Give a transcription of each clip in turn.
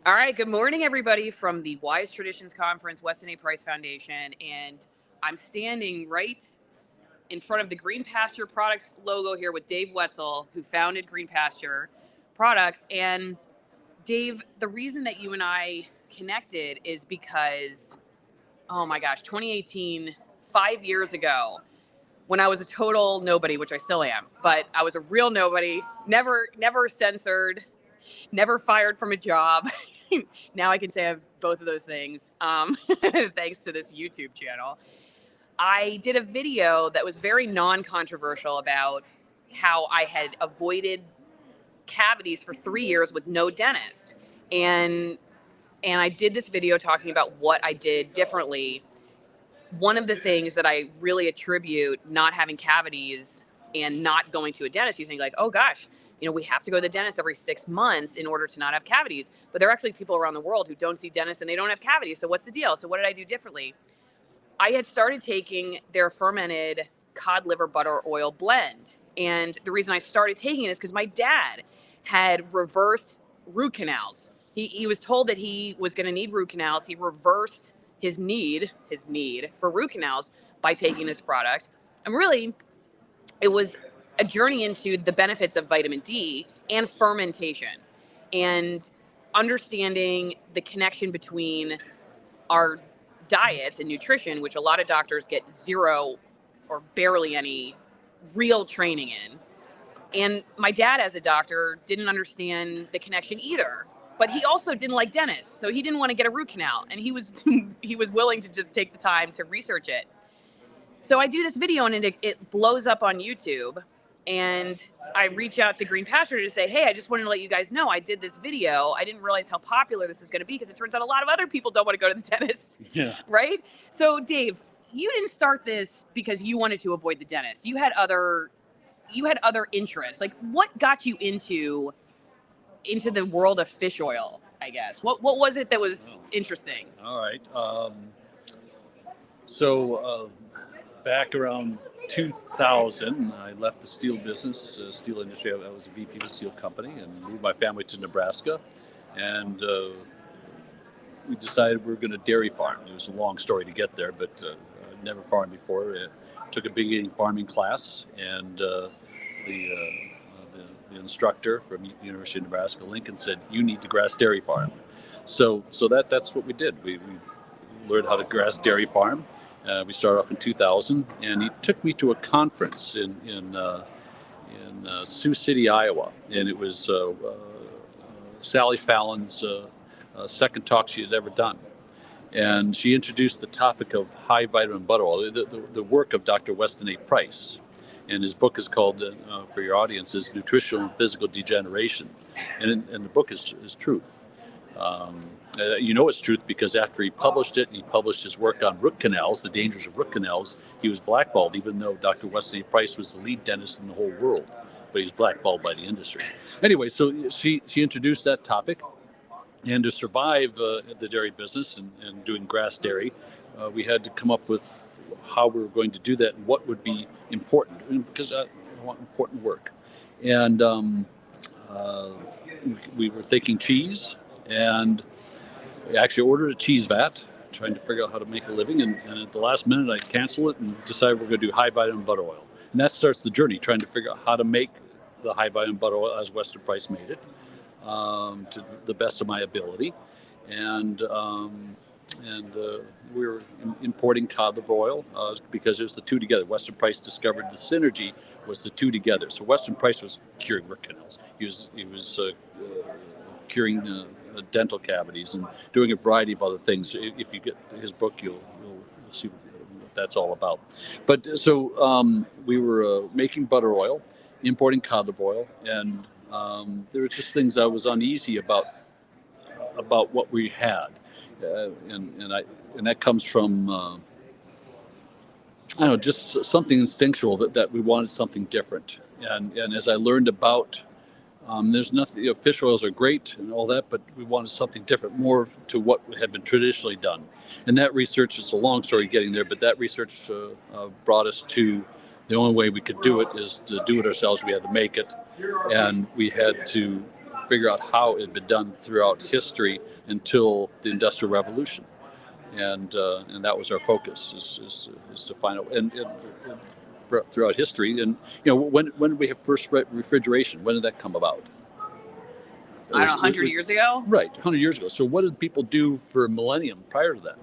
All right, good morning, everybody, from the Wise Traditions Conference, Weston A. Price Foundation, and I'm standing right in front of the Green Pasture Products logo here with Dave Wetzel, who founded Green Pasture Products. And Dave, the reason that you and I connected is because, oh my gosh, 2018, 5 years ago, when I was a total nobody, which I still am, but I was a real nobody, never censored, never fired from a job. Now I can say I have both of those things, thanks to this YouTube channel. I did a video that was very non-controversial about how I had avoided cavities for 3 years with no dentist. And I did this video talking about what I did differently. One of the things that I really attribute not having cavities and not going to a dentist, you think like, oh gosh, we have to go to the dentist every 6 months in order to not have cavities. But there are actually people around the world who don't see dentists and they don't have cavities. So what's the deal? So what did I do differently? I had started taking their fermented cod liver butter oil blend. And the reason I started taking it is because my dad had reversed root canals. He was told that he was going to need root canals. He reversed his need for root canals by taking this product. And really, it was a journey into the benefits of vitamin D and fermentation and understanding the connection between our diets and nutrition, which a lot of doctors get zero or barely any real training in. And my dad, as a doctor, didn't understand the connection either. But he also didn't like dentists, so he didn't want to get a root canal, and he was willing to just take the time to research it. So I do this video, and it blows up on YouTube, and I reach out to Green Pasture to say, hey, I just wanted to let you guys know I did this video. I didn't realize how popular this was going to be because it turns out a lot of other people don't want to go to the dentist. Yeah. Right? So Dave, you didn't start this because you wanted to avoid the dentist. You had other interests. Like, what got you into the world of fish oil, I guess? What was it that was interesting? All right. So back around 2000, I left the steel business, steel industry. I was a VP of a steel company and moved my family to Nebraska. And we decided we were going to dairy farm. It was a long story to get there, but I'd never farmed before. Took a beginning farming class, and the instructor from the University of Nebraska, Lincoln, said, you need to grass dairy farm. So that's what we did. We learned how to grass dairy farm. We started off in 2000, and he took me to a conference in Sioux City, Iowa. And it was Sally Fallon's second talk she had ever done. And she introduced the topic of high vitamin butter oil, the work of Dr. Weston A. Price. And his book is called, for your audience, is Nutritional and Physical Degeneration. And the book is truth. It's truth because after he published it, and he published his work on root canals, the dangers of root canals, he was blackballed, even though Dr. Weston A. Price was the lead dentist in the whole world. But he was blackballed by the industry. Anyway, so she introduced that topic. And to survive the dairy business and doing grass dairy, we had to come up with how we were going to do that and what would be important, because I want important work. And we were thinking cheese, and we actually ordered a cheese vat, trying to figure out how to make a living. And at the last minute, I canceled it and decided we're going to do high vitamin butter oil. And that starts the journey, trying to figure out how to make the high vitamin butter oil as Weston Price made it, to the best of my ability. And we were importing cod liver oil because it was the two together. Weston Price discovered the synergy was the two together. So Weston Price was curing root canals. He was curing dental cavities and doing a variety of other things. If you get his book, you'll see what that's all about. But so we were making butter oil, importing cod liver oil, and there were just things I was uneasy about what we had. And that comes from just something instinctual that we wanted something different. And as I learned about, there's nothing. Fish oils are great and all that, but we wanted something different, more to what had been traditionally done. And that research, it's a long story getting there, but that research brought us to the only way we could do it is to do it ourselves. We had to make it, and we had to figure out how it had been done throughout history, until the Industrial Revolution, and that was our focus is to find out and throughout history. And when did we have first refrigeration? When did that come about? I don't know, 100 years ago? Right, 100 years ago. So what did people do for a millennium prior to that?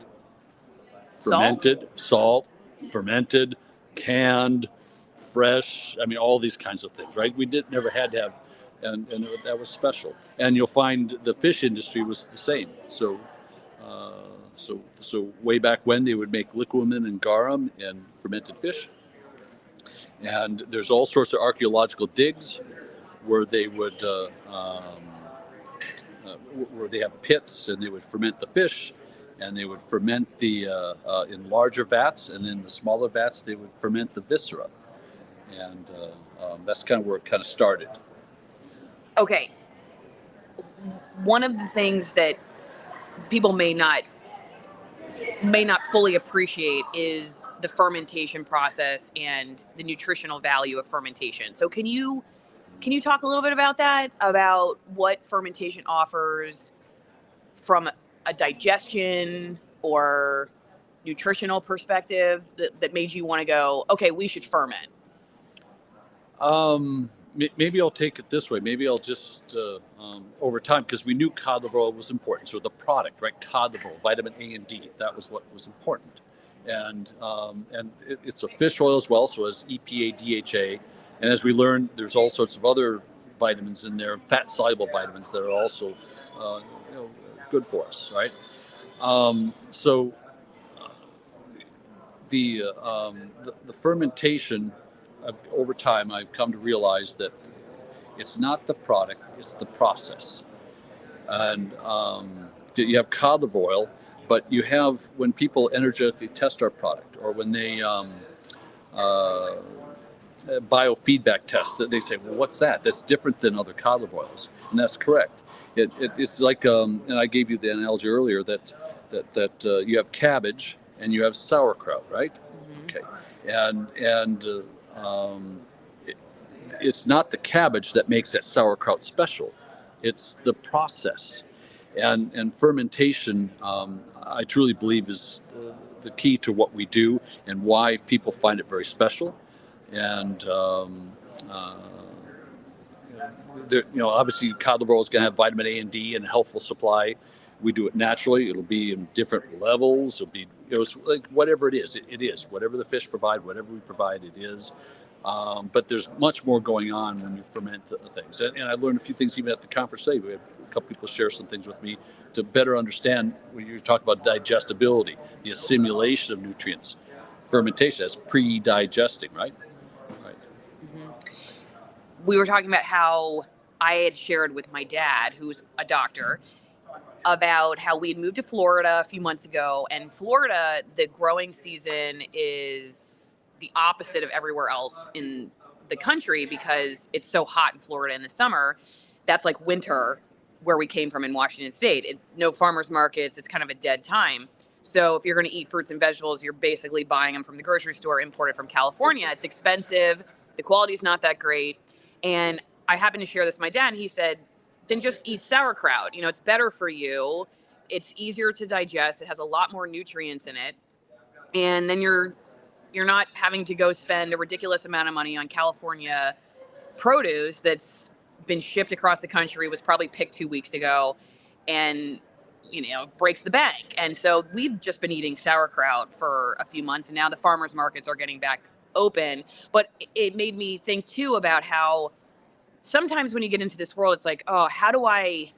Fermented, salt, fermented, canned, fresh. I mean, all these kinds of things, right? We never had to have, and that was special. And you'll find the fish industry was the same. So way back when they would make liquamen and garum and fermented fish. And there's all sorts of archaeological digs where they would where they have pits and they would ferment the fish, and they would ferment the in larger vats, and in the smaller vats they would ferment the viscera, and that's kind of where it kind of started. Okay, one of the things that people may not fully appreciate is the fermentation process and the nutritional value of fermentation. So can you talk a little bit about that, about what fermentation offers from a digestion or nutritional perspective that made you want to go, okay, we should ferment? Maybe I'll take it this way. Maybe I'll just over time, because we knew cod liver oil was important. So the product, right? Cod liver oil, vitamin A and D, that was what was important. And it's a fish oil as well, so it has EPA, DHA. And as we learned, there's all sorts of other vitamins in there, fat-soluble vitamins that are also good for us, right? So the fermentation, over time, I've come to realize that it's not the product, it's the process. And you have cod liver oil, but you have, when people energetically test our product, or when they biofeedback tests, that they say, well, what's that? That's different than other cod liver oils. And that's correct. It's like, and I gave you the analogy earlier that you have cabbage and you have sauerkraut, right? Mm-hmm. Okay. And it's not the cabbage that makes that sauerkraut special. It's the process. And fermentation, I truly believe, is the key to what we do and why people find it very special. And obviously, cod liver oil is going to have vitamin A and D and a healthful supply. We do it naturally. It'll be in different levels. It'll be, like whatever it is. It is whatever the fish provide, whatever we provide. It is. But there's much more going on when you ferment things. And I learned a few things even at the conference today. We had a couple people share some things with me to better understand when you talk about digestibility, the assimilation of nutrients. Fermentation, that's pre-digesting, right? Right. Mm-hmm. We were talking about how I had shared with my dad, who's a doctor, about how we had moved to Florida a few months ago. And Florida, the growing season is the opposite of everywhere else in the country because it's so hot in Florida in the summer. That's like winter where we came from in Washington State. No farmers markets. It's kind of a dead time. So if you're going to eat fruits and vegetables, you're basically buying them from the grocery store, imported from California. It's expensive. The quality's not that great. And I happened to share this with my dad, and he said, then just eat sauerkraut. It's better for you. It's easier to digest. It has a lot more nutrients in it. And then you're not having to go spend a ridiculous amount of money on California produce that's been shipped across the country, was probably picked 2 weeks ago, and breaks the bank. And so we've just been eating sauerkraut for a few months, and now the farmers markets are getting back open. But it made me think too about how sometimes when you get into this world, it's like, oh, how do I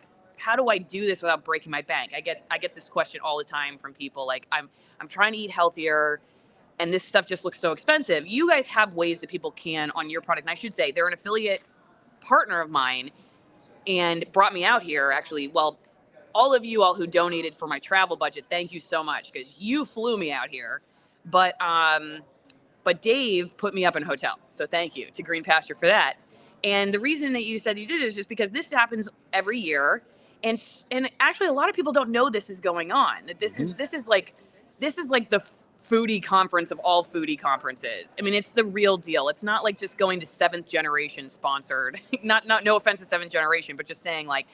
do this without breaking my bank? I get this question all the time from people, like, I'm trying to eat healthier, and this stuff just looks so expensive. You guys have ways that people can on your product. And I should say they're an affiliate partner of mine and brought me out here, actually. Well, all of you all who donated for my travel budget, thank you so much, because you flew me out here. But Dave put me up in a hotel. So thank you to Green Pasture for that. And the reason that you said you did it is just because this happens every year. And actually a lot of people don't know this is going on. That this is like the foodie conference of all foodie conferences. I mean, it's the real deal. It's not like just going to seventh generation sponsored, not no offense to seventh generation, but just saying, like,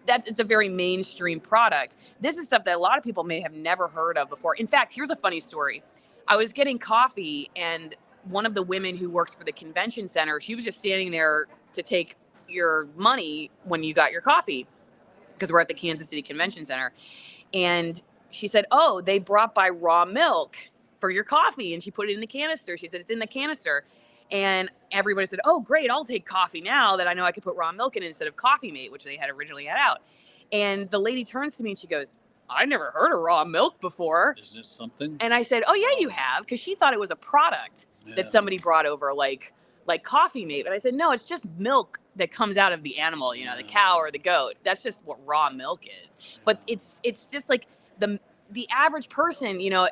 that it's a very mainstream product. This is stuff that a lot of people may have never heard of before. In fact, here's a funny story. I was getting coffee, and one of the women who works for the convention center, she was just standing there to take your money when you got your coffee, because we're at the Kansas City Convention Center. And she said, oh, they brought by raw milk for your coffee. And she put it in the canister. She said, it's in the canister. And everybody said, oh, great, I'll take coffee now that I know I could put raw milk in it instead of Coffee Mate, which they had originally had out. And the lady turns to me and she goes, I never heard of raw milk before. Isn't it something? And I said, oh, yeah, you have, because she thought it was a product that somebody brought over, like Coffee Mate. But I said, no, it's just milk that comes out of the animal, you know, the cow or the goat. That's just what raw milk is. But it's just like the average person, you know,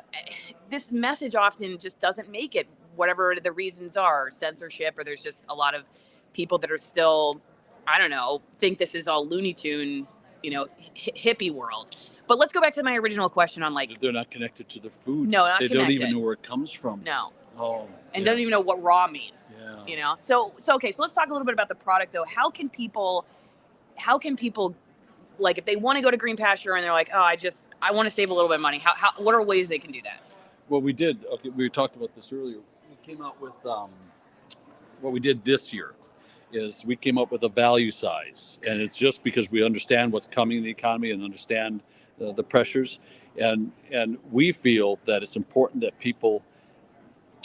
this message often just doesn't make it, whatever the reasons are, censorship, or there's just a lot of people that are still, I don't know, think this is all Looney Tune, you know, hippie world. But let's go back to my original question on, like, they're not connected to their food. No, not they connected. don't even know where it comes from. No. Oh. And don't even know what raw means. Yeah. You know. So okay. So let's talk a little bit about the product, though. How can people, like, if they want to go to Green Pasture and they're like, oh, I want to save a little bit of money. What are ways they can do that? Well, we did. Okay, we talked about this earlier. We came out with what we did this year is we came up with a value size, and it's just because we understand what's coming in the economy and understand the pressures, and we feel that it's important that people,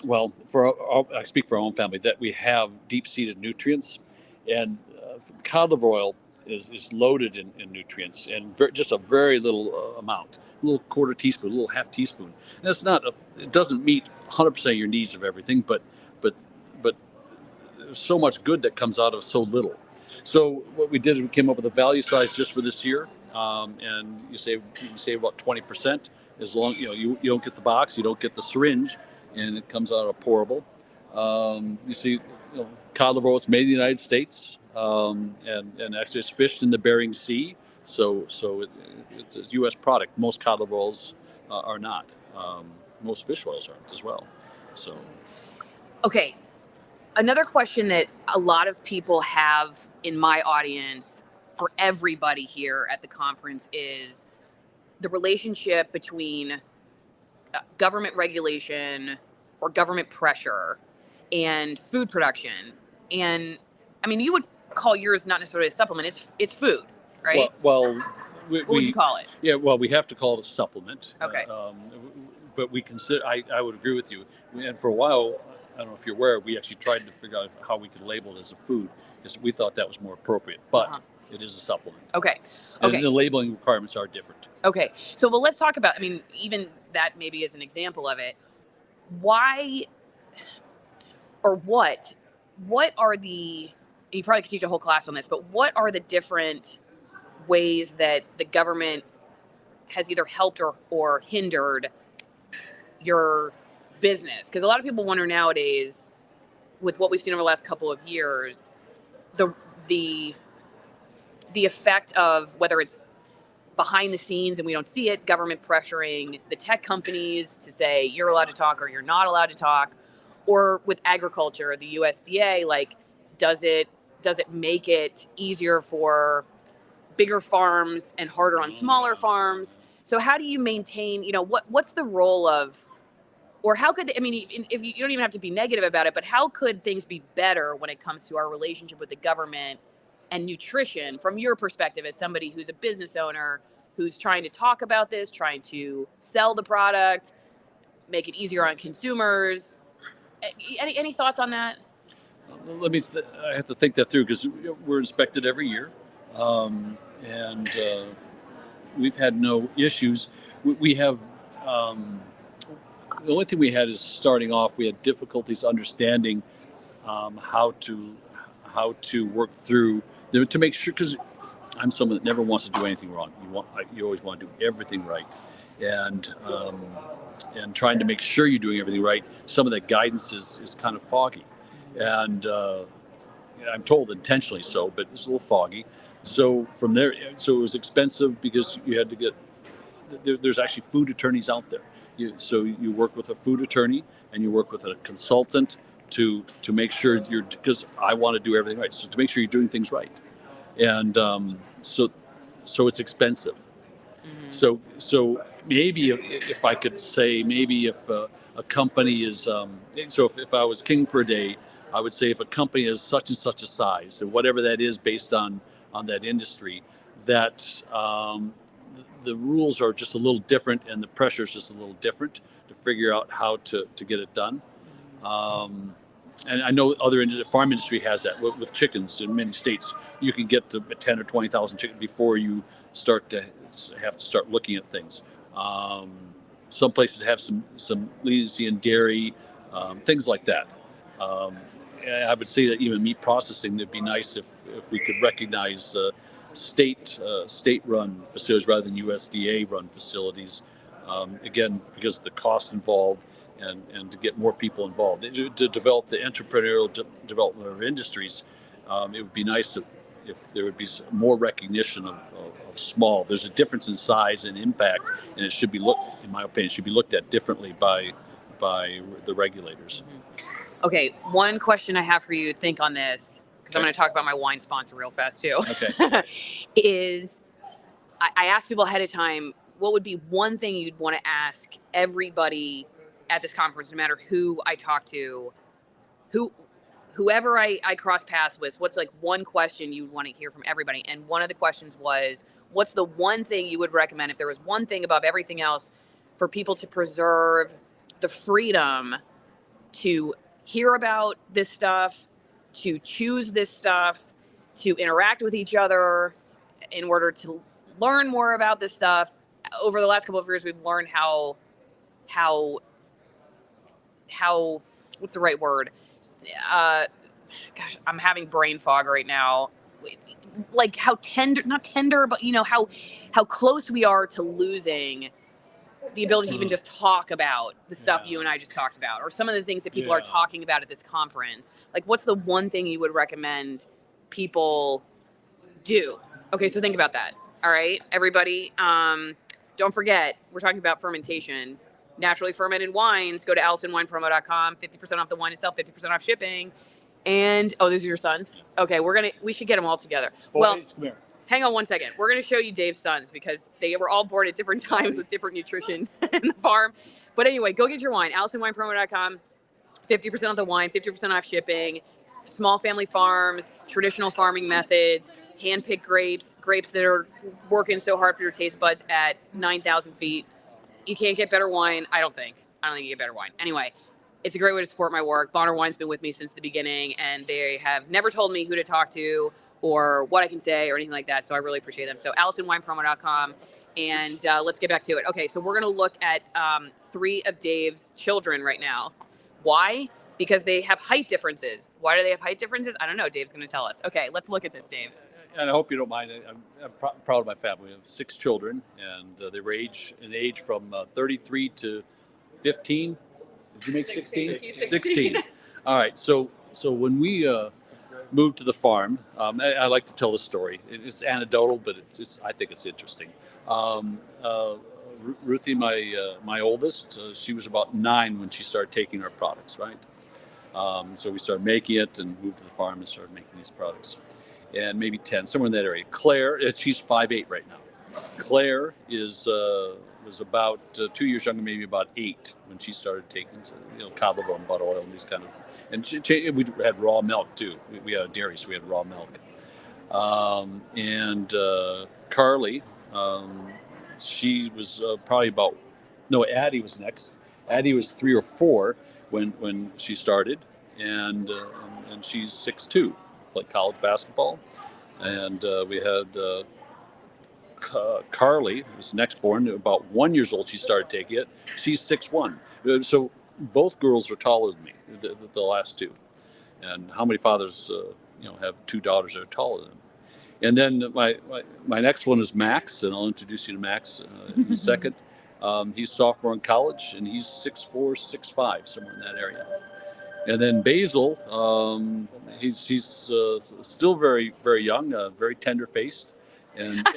well, I speak for our own family, that we have deep-seated nutrients, and cod liver oil is loaded in nutrients, and just a very little amount, a little quarter teaspoon, a little half teaspoon. And it's not, it doesn't meet 100% of your needs of everything, but there's so much good that comes out of so little. So what we did is we came up with a value size just for this year, and you can save about 20%, as long you don't get the box, you don't get the syringe, and it comes out of pourable. You see, cod liver oil, it's made in the United States, and actually it's fished in the Bering Sea, so it's a U.S. product. Most cod liver oils are not. Most fish oils aren't as well. So, okay, another question that a lot of people have in my audience for everybody here at the conference is the relationship between government regulation or government pressure and food production. And I mean, you would call yours not necessarily a supplement, it's food, right? Well, what would you call it? Yeah, well, we have to call it a supplement. Okay. But we consider, I would agree with you. And for a while, I don't know if you're aware, we actually tried to figure out how we could label it as a food, because we thought that was more appropriate. But it is a supplement. Okay. And the labeling requirements are different. Okay. So, well, let's talk about, I mean, even that maybe is an example of it. Why, or what are the, you probably could teach a whole class on this, but what are the different ways that the government has either helped or hindered your business? Because a lot of people wonder nowadays, with what we've seen over the last couple of years, the effect of, whether it's behind the scenes and we don't see it, government pressuring the tech companies to say you're allowed to talk or you're not allowed to talk, or with agriculture, the USDA, like, does it make it easier for bigger farms and harder on smaller farms? So how do you maintain, what's the role of, or how could, if you don't even have to be negative about it, but how could things be better when it comes to our relationship with the government and nutrition from your perspective as somebody who's a business owner, who's trying to talk about this, trying to sell the product, make it easier on consumers? Any thoughts on that? I have to think that through, because we're inspected every year, and we've had no issues. We have the only thing we had is, starting off, we had difficulties understanding how to work through to make sure, because I'm someone that never wants to do anything wrong. You always want to do everything right, and trying to make sure you're doing everything right. Some of that guidance is kind of foggy, and I'm told intentionally so, but it's a little foggy. So from there, so it was expensive because you had to get. There's actually food attorneys out there. So you work with a food attorney and you work with a consultant to make sure because I want to do everything right. So to make sure you're doing things right, and so so it's expensive. Mhm. So maybe if I could say, maybe if a company is, so if I was king for a day, I would say if a company is such and such a size, so whatever that is based on that industry, that the rules are just a little different and the pressure is just a little different to figure out how to get it done. Um, and I know other farm industry has that with chickens in many states. You can get to 10 or 20,000 chickens before you start to have to start looking at things. Um, some places have some leniency in dairy, things like that. Um, and I would say that even meat processing, it'd be nice if we could recognize state-run facilities rather than USDA-run facilities. Again, because of the cost involved, and to get more people involved. To develop the entrepreneurial development of industries, it would be nice if there would be more recognition of small. There's a difference in size and impact, and it should be looked, in my opinion, should be looked at differently by the regulators. Okay, one question I have for you to think on this, because I'm going to talk about my wine sponsor real fast too. Okay. Is I asked people ahead of time, what would be one thing you'd want to ask everybody at this conference, no matter who I talk to, whoever I cross paths with, what's like one question you'd want to hear from everybody? And one of the questions was, what's the one thing you would recommend if there was one thing above everything else for people to preserve the freedom to hear about this stuff, to choose this stuff, to interact with each other in order to learn more about this stuff. Over the last couple of years, we've learned how what's the right word? Gosh, I'm having brain fog right now. Like how tender, not tender, but how close we are to losing the ability to even just talk about the stuff you and I just talked about, or some of the things that people are talking about at this conference. Like, what's the one thing you would recommend people do? Okay, so think about that. All right, everybody, don't forget, we're talking about fermentation. Naturally fermented wines, go to AllisonWinePromo.com, 50% off the wine itself, 50% off shipping. And, oh, these are your sons? Okay, we should get them all together. Boys, come here. Hang on one second. We're going to show you Dave's sons because they were all born at different times with different nutrition in the farm. But anyway, go get your wine. AllisonWinePromo.com, 50% off the wine, 50% off shipping. Small family farms, traditional farming methods, hand-picked grapes that are working so hard for your taste buds at 9,000 feet. You can't get better wine, I don't think. I don't think you get better wine. Anyway, it's a great way to support my work. Bonner Wine's been with me since the beginning, and they have never told me who to talk to or what I can say or anything like that, so I really appreciate them. So AllisonWinePromo.com, and let's get back to it. Okay, so we're going to look at 3 of Dave's children right now. Why? Because they have height differences. Why do they have height differences? I don't know. Dave's going to tell us. Okay, let's look at this, Dave. And I hope you don't mind. I'm proud of my family. We have 6 children, and they range in age from 33 to 15. Did you make 16? 16. All right. So when we moved to the farm, I like to tell the story. It's anecdotal, but I think it's interesting. Ruthie, my oldest, she was about 9 when she started taking our products, right? So we started making it and moved to the farm and started making these products. And maybe 10, somewhere in that area. Claire, she's 5'8" right now. Claire was about 2 years younger, maybe about 8 when she started taking, cod liver and butter oil and these kind of. And we had raw milk too. We had a dairy, so we had raw milk. And Carly, she was probably Addie was next. Addie was 3 or 4 when she started, and she's 6'2", played college basketball. And we had Carly, who was next born, about 1 year old. She started taking it. She's 6'1". So both girls are taller than me, the last 2. And how many fathers, have 2 daughters that are taller than them? And then my next one is Max, and I'll introduce you to Max in a second. He's sophomore in college, and he's 6'4", 6'5", somewhere in that area. And then Basil, he's still very, very young, very tender faced, and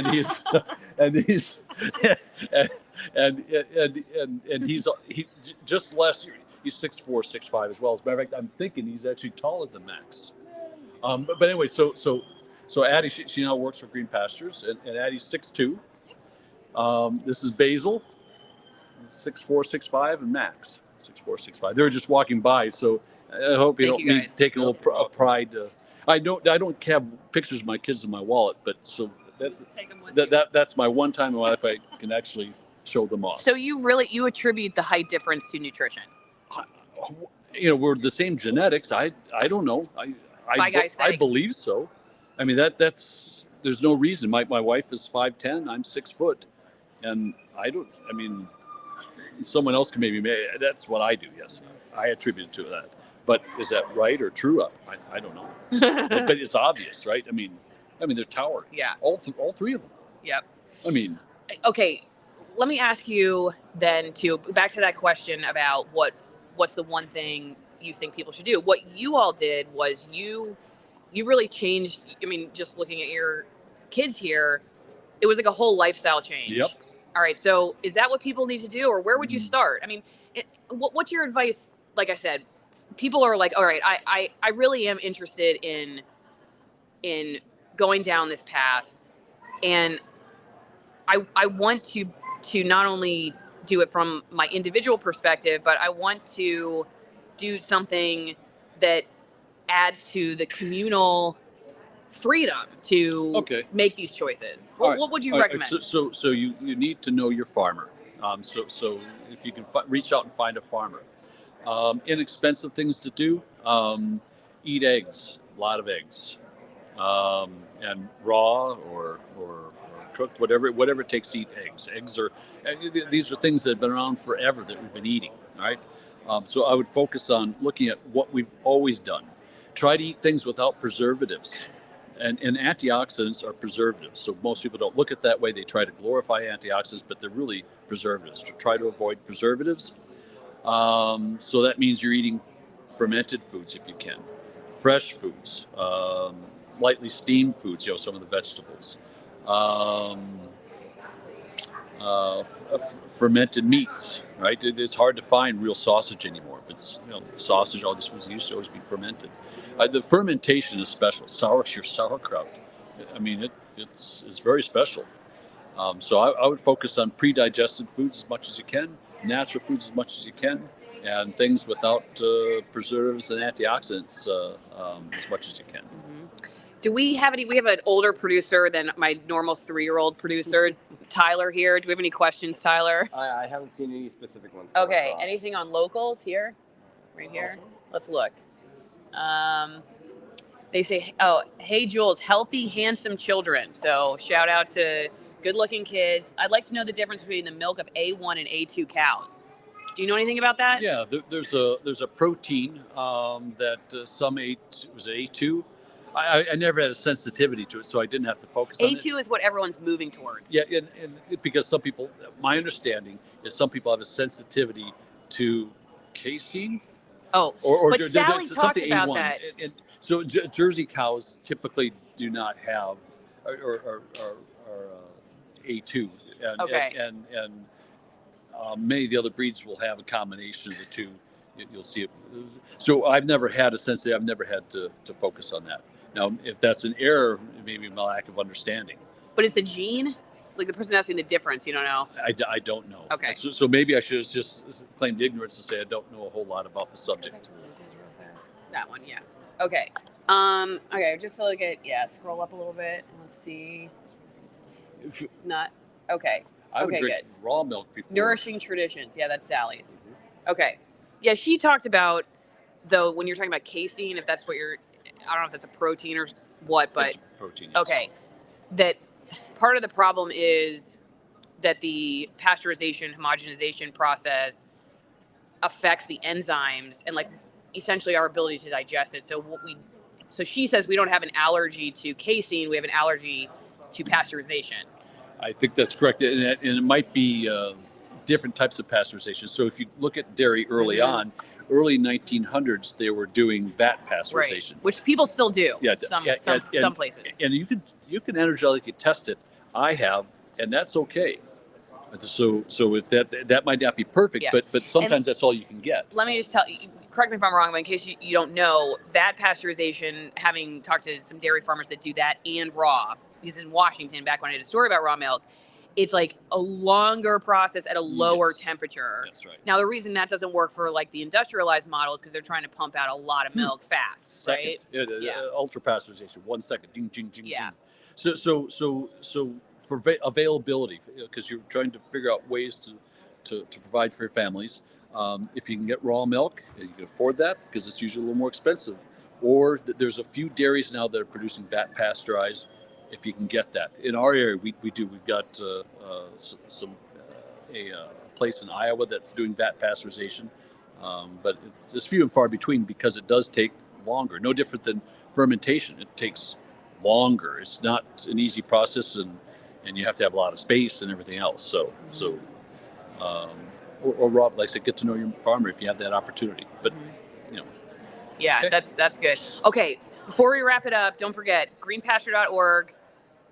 he's he just last year he's 6'4", 6'5" as well. As a matter of fact, I'm thinking he's actually taller than Max. But anyway, so So Addie, she now works for Green Pastures, and Addie's 6'2". This is Basil, 6'4", 6'5", and Max, 6'4", 6'5". They were just walking by, so I hope you Thank don't you me guys. taking a little pride. I don't have pictures of my kids in my wallet, but so that's my one time in my life I can actually show them off. So you attribute the height difference to nutrition? We're the same genetics. I don't know. I believe so. I mean that's there's no reason. My wife is 5'10". I'm 6 foot, and someone else can maybe. That's what I do. Yes, I attribute it to that. But is that right or true? I don't know. But it's obvious, right? I mean they're towering. Yeah. All three of them. Yep. Okay. Let me ask you then back to that question about what's the one thing you think people should do. What you all did was you really changed. Just looking at your kids here, it was like a whole lifestyle change. Yep. All right. So is that what people need to do, or where would you start? What's your advice? Like I said, people are like, all right, I really am interested in going down this path, and I want to not only do it from my individual perspective, but I want to do something that adds to the communal freedom to make these choices. What would you recommend? So you need to know your farmer. So if you can reach out and find a farmer. Inexpensive things to do. Eat eggs, a lot of eggs, and raw or cooked, whatever it takes to eat eggs. These are things that have been around forever that we've been eating. All right. So I would focus on looking at what we've always done. Try to eat things without preservatives. And antioxidants are preservatives. So most people don't look at it that way. They try to glorify antioxidants, but they're really preservatives. So try to avoid preservatives. So that means you're eating fermented foods if you can, fresh foods, lightly steamed foods, some of the vegetables, fermented meats, right? It's hard to find real sausage anymore, but the sausage, all these foods used to always be fermented. The fermentation is special. Your sauerkraut, it's very special. So I would focus on pre-digested foods as much as you can, natural foods as much as you can, and things without preservatives and antioxidants as much as you can. Mm-hmm. Do we have any? We have an older producer than my normal 3-year-old producer, Tyler here. Do we have any questions, Tyler? I haven't seen any specific ones. Okay. Anything on locals here? Right here. Awesome. Let's look. They say, hey, Jules, healthy, handsome children. So shout out to good-looking kids. I'd like to know the difference between the milk of A1 and A2 cows. Do you know anything about that? Yeah, there's a protein that some was A2. I never had a sensitivity to it, so I didn't have to focus on it. A2 is what everyone's moving towards. Yeah, and because some people, my understanding is some people have a sensitivity to casein. Oh, but Sally talked about A1. that. And so Jersey cows typically do not have or A2. And many of the other breeds will have a combination of the two. You'll see it. So I've never had a sensitivity. I've never had to focus on that. Now, if that's an error, maybe my lack of understanding. But it's a gene? Like the person asking the difference, you don't know? I don't know. Okay. So maybe I should have just claimed ignorance and say I don't know a whole lot about the subject. That one, yes. Okay. Okay, just to look at, scroll up a little bit. Let's see. Okay. I would drink raw milk before. Nourishing Traditions. Yeah, that's Sally's. Mm-hmm. Okay. Yeah, she talked about, though, when you're talking about casein, if that's what I don't know if that's a protein or what, but. It's protein, yes. Okay. That part of the problem is that the pasteurization, homogenization process affects the enzymes and, essentially our ability to digest it. So she says we don't have an allergy to casein, we have an allergy to pasteurization. I think that's correct. And it might be different types of pasteurization. So if you look at dairy early on, early 1900s, they were doing vat pasteurization. Right. Which people still do. Yeah, some places. And you can energetically test it. I have, and that's okay. So that might not be perfect, but sometimes that's all you can get. Let me just correct me if I'm wrong, but in case you don't know, that pasteurization, having talked to some dairy farmers that do that and raw, because in Washington, back when I did a story about raw milk, it's like a longer process at a lower temperature. That's right. Now, the reason that doesn't work for like the industrialized model is because they're trying to pump out a lot of milk fast, right? Ultra pasteurization, 1 second, ding, ding, ding, Yeah. ding. So for availability, because you're trying to figure out ways to provide for your families. If you can get raw milk, you can afford that because it's usually a little more expensive. Or there's a few dairies now that are producing vat pasteurized. If you can get that, in our area, we do. We've got a place in Iowa that's doing vat pasteurization, but it's just few and far between because it does take longer. No different than fermentation; it takes longer. It's not an easy process, and you have to have a lot of space and everything else. Or Rob likes to get to know your farmer if you have that opportunity. But Yeah, okay. that's good. Okay, before we wrap it up, don't forget greenpasture.org.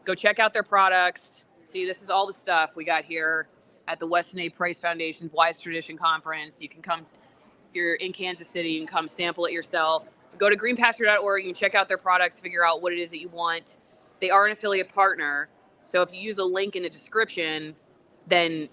Go check out their products. See, this is all the stuff we got here at the Weston A. Price Foundation's Wise Tradition Conference. You can come, if you're in Kansas City, you can come sample it yourself. Go to greenpasture.org. You can check out their products, figure out what it is that you want. They are an affiliate partner. So if you use the link in the description, then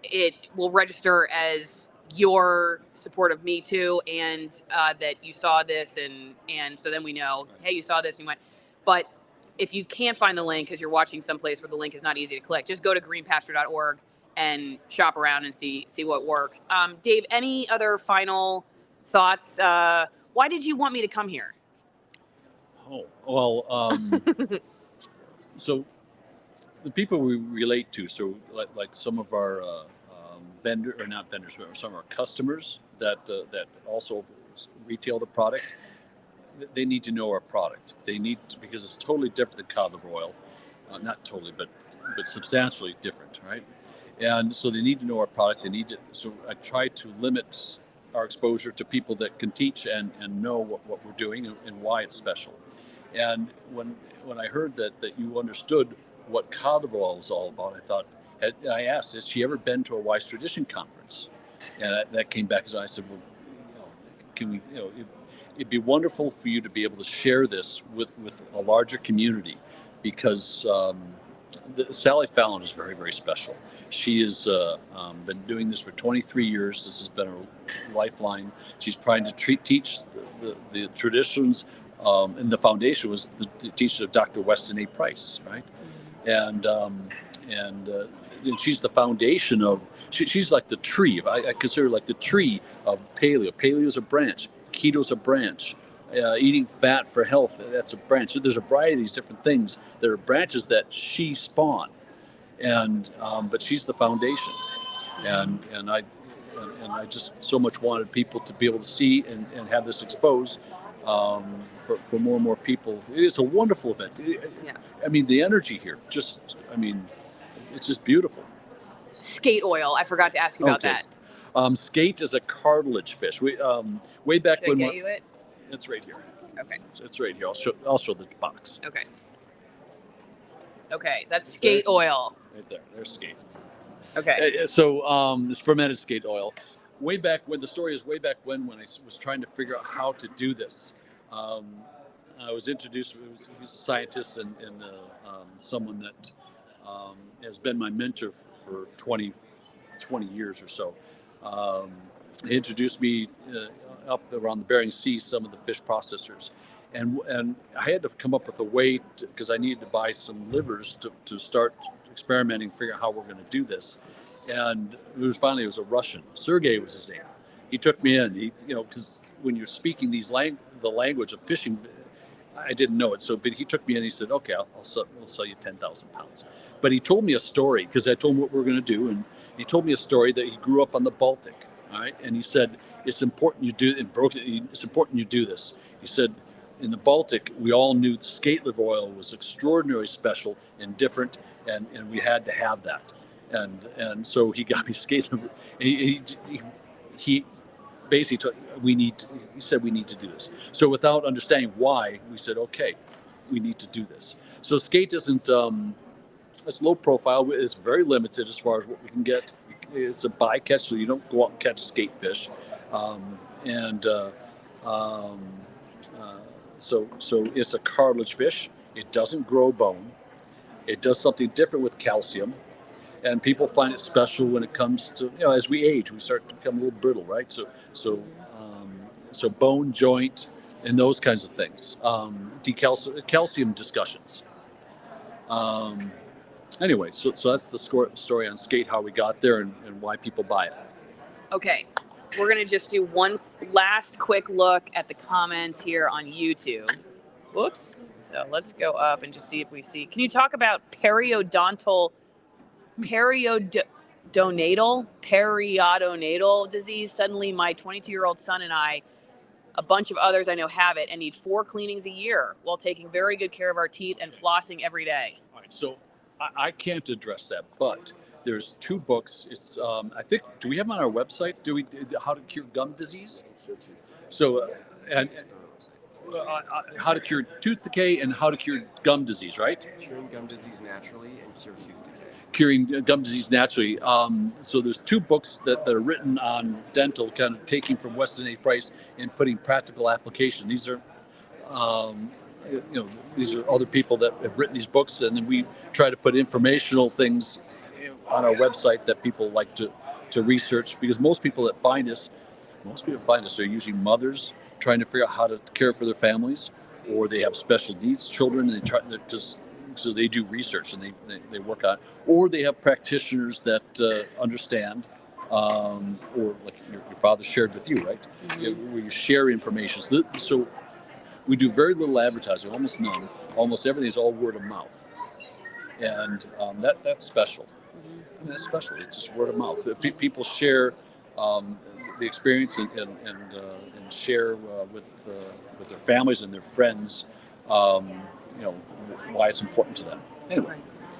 it will register as your support of Me Too, and that you saw this, and so then we know, hey, you saw this and you went. But if you can't find the link because you're watching someplace where the link is not easy to click, just go to greenpasture.org and shop around and see what works. Dave, any other final thoughts? Why did you want me to come here? Oh, well, so the people we relate to, so like some of our not vendors, but some of our customers that also retail the product, they need to know our product. They need to, because it's totally different than cod liver oil, not totally, but substantially different, right? And so they need to know our product. They need to. So I try to limit our exposure to people that can teach and know what we're doing and why it's special. And when I heard that you understood what cod liver oil is all about, I asked, has she ever been to a Wise Tradition conference? And that came back, so I said, well, can we, it'd be wonderful for you to be able to share this with a larger community, because Sally Fallon is very, very special. She has been doing this for 23 years. This has been her lifeline. She's trying to teach the traditions, and the foundation was the teaching of Dr. Weston A. Price, right? And she's the foundation of, she's like the tree. I consider like the tree of paleo. Paleo is a branch. Keto is a branch. Eating fat for health, that's a branch. So there's a variety of these different things that are branches that she spawned, and but she's the foundation, and I just so much wanted people to be able to see and have this exposed for more and more people. It is a wonderful event. I mean, the energy here, it's just beautiful. Skate oil. I forgot to ask you about that. Skate is a cartilage fish. We way back Should when. I get you it? It's right here. Okay. It's right here. I'll show the box. Okay. Okay, that's skate oil. Right there. There's skate. Okay. So it's fermented skate oil. Way back when, the story is way back when I was trying to figure out how to do this. I was introduced. He's a scientist and someone that has been my mentor for 20 years or so. He introduced me up around the Bering Sea, some of the fish processors, and I had to come up with a way, because I needed to buy some livers to start experimenting, figure out how we're going to do this. And it was a Russian. Sergey was his name. He took me in. Because when you're speaking the language of fishing, I didn't know it. But he took me in. He said, "Okay, we'll sell you 10,000 pounds." But he told me a story, because I told him what we were going to do, and he told me a story that he grew up on the Baltic. All right, and he said, it's important you do. It's important you do this. He said, in the Baltic, we all knew skate liver oil was extraordinarily special and different, and we had to have that. And so he got me skate liver. He basically he said we need to do this. So without understanding why, we said, okay, we need to do this. So skate isn't. It's low profile. It's very limited as far as what we can get. It's a bycatch, so you don't go out and catch skate fish. and um, so it's a cartilage fish. It doesn't grow bone. It does something different with calcium, and people find it special when it comes to, as we age, we start to become a little brittle, right? So bone, joint, and those kinds of things. Calcium discussions. Um, anyway, so that's the story on skate, how we got there, and why people buy it. Okay, we're gonna just do one last quick look at the comments here on YouTube. Whoops. So let's go up and just see if we see. Can you talk about periodontal disease? Suddenly, my 22-year-old son and a bunch of others I know have it and need 4 cleanings a year while taking very good care of our teeth and flossing every day. All right, so I can't address that, but there's 2 books. It's I think, do we have them on our website? How to cure gum disease? So and how to cure tooth decay and how to cure gum disease, right? Curing gum disease naturally and cure tooth decay. Curing gum disease naturally. So there's 2 books that are written on dental, kind of taking from Weston A. Price and putting practical application. These are, these are other people that have written these books, and then we try to put informational things on our website that people like to research, because most people find us are usually mothers trying to figure out how to care for their families, or they have special needs children, and so they do research and they work on it, or they have practitioners that understand, or like your father shared with you, right? Mm-hmm. Where you share information. So we do very little advertising, almost none. Almost everything is all word of mouth, and that's special. Mm-hmm. I mean, that's special. It's just word of mouth. People share the experience and share with their families and their friends, why it's important to them. Anyway.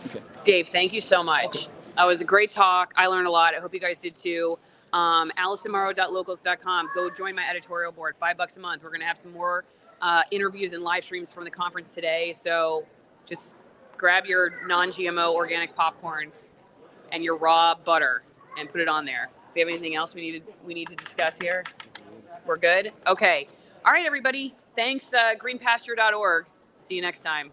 Okay. Dave, thank you so much. Okay. That was a great talk. I learned a lot. I hope you guys did too. AllisonMorrow.locals.com. Go join my editorial board. $5 a month. We're going to have some more interviews and live streams from the conference today. So just grab your non-GMO organic popcorn and your raw butter and put it on there. If you have anything else we need to discuss here, we're good. Okay. All right, everybody. Thanks, greenpasture.org. See you next time.